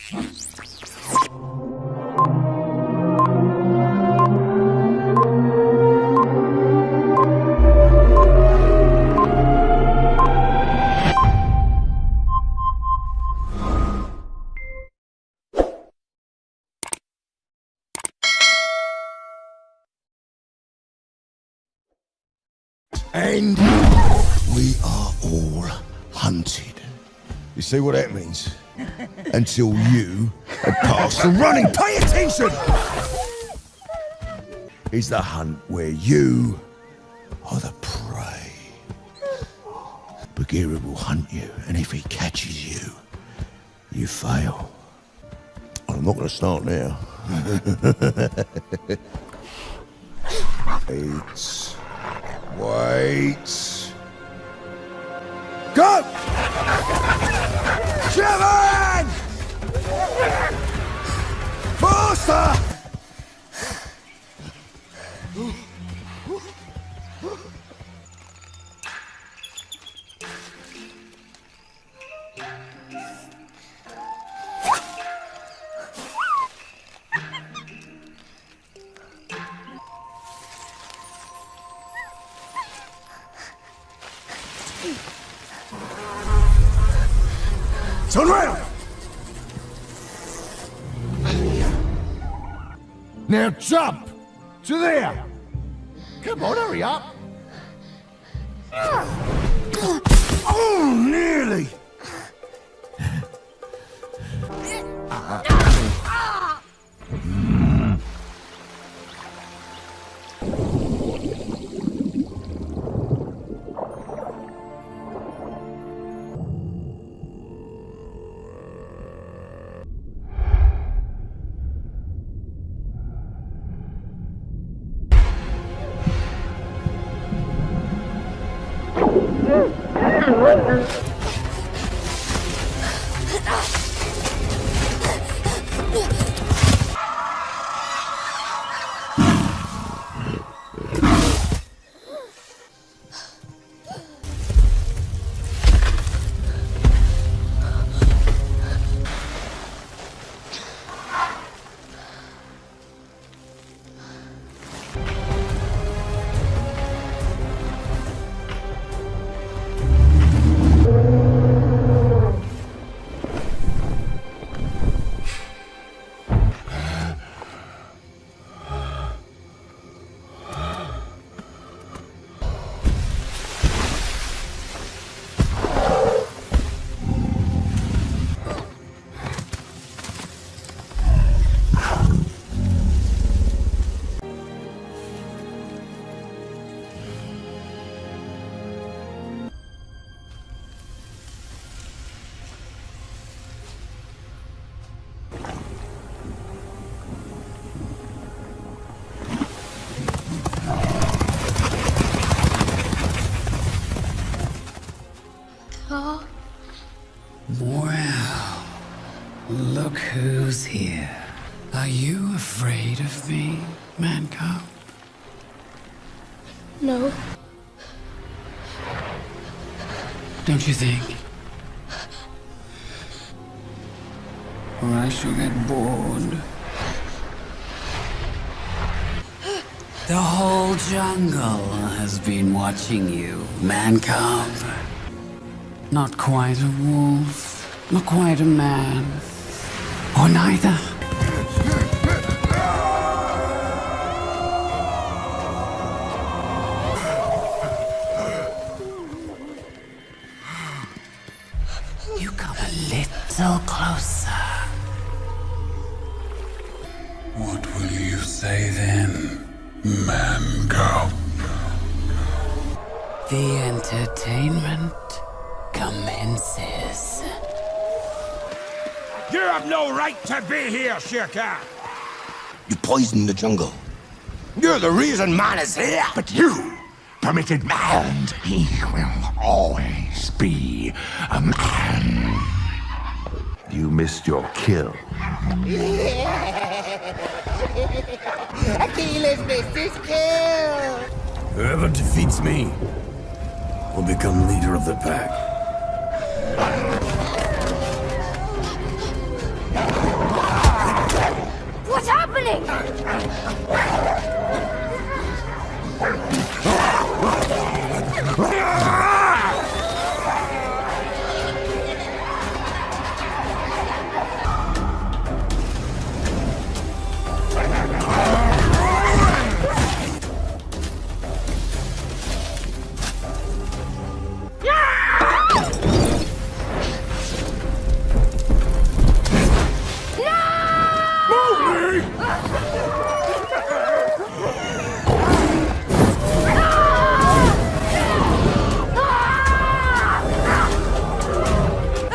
And we are all hunted. You see what that means? Until you have passed the running. Pay attention! Is the hunt where you are the prey. Bagheera will hunt you, and if he catches you, you fail. I'm not going to start now. Wait. Go! Kevin! Faster! Turn around! Now jump! To there! Come on, hurry up! Oh, nearly! Well, look who's here. Are you afraid of me, Manco? No. Don't you think? Or I shall get bored. The whole jungle has been watching you, man-cub. Not quite a wolf, not quite a man, or neither. You come a little closer. What will you say then, man-cub? The entertainment commences. You have no right to be here, Shere Khan. You poisoned the jungle. You're the reason man is here. But you permitted man. He will always be a man. You missed your kill. Achilles missed his kill! Whoever defeats me will become leader of the pack. running!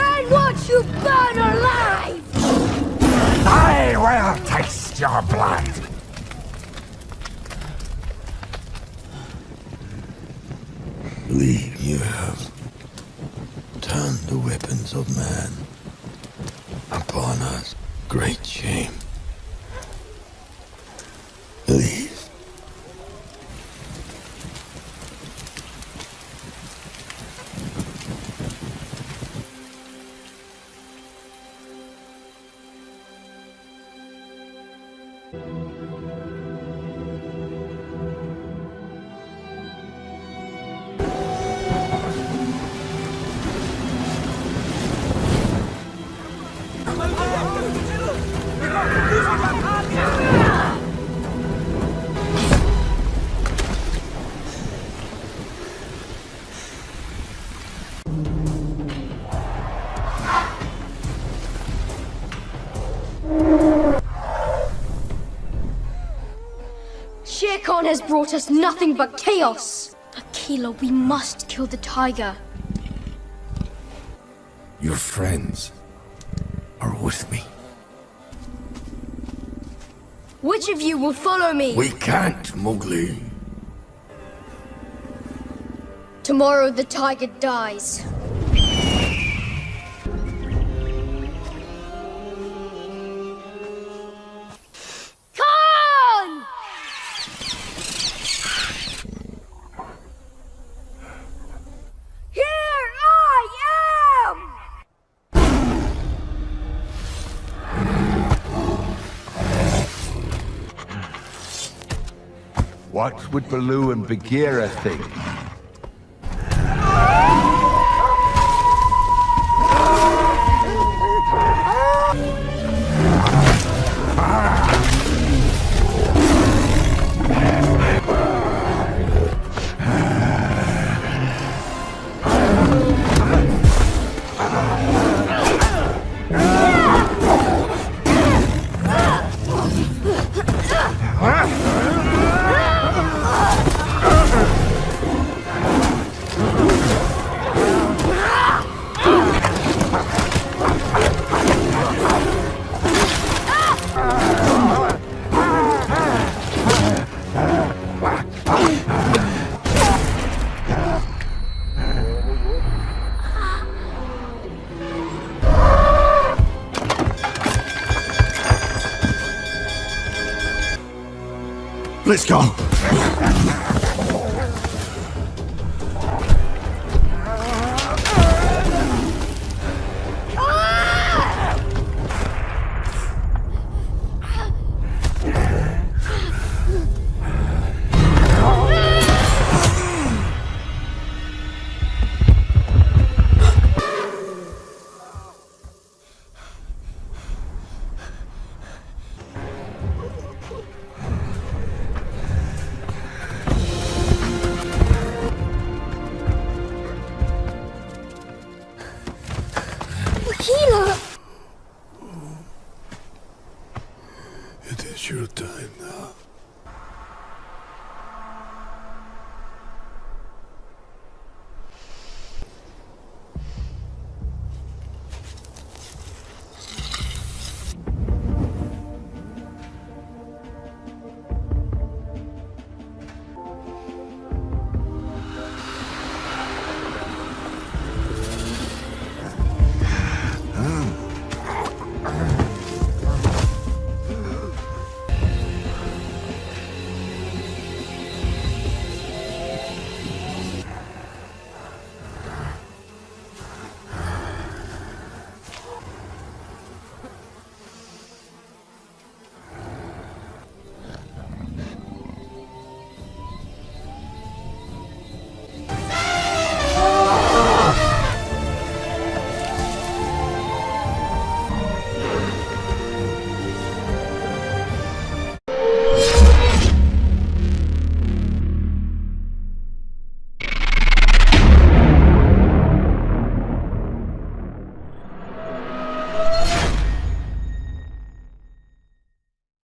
And watch you burn alive! I will taste your blood. Believe you have turned the weapons of man upon us. Great shame. Believe. Shere Khan has brought us nothing but chaos. Akela, we must kill the tiger. Your friends are with me. Which of you will follow me? We can't, Mowgli. Tomorrow the tiger dies. Khan! Here I am! What would Baloo and Bagheera think? Let's go. Akela! It is your time now.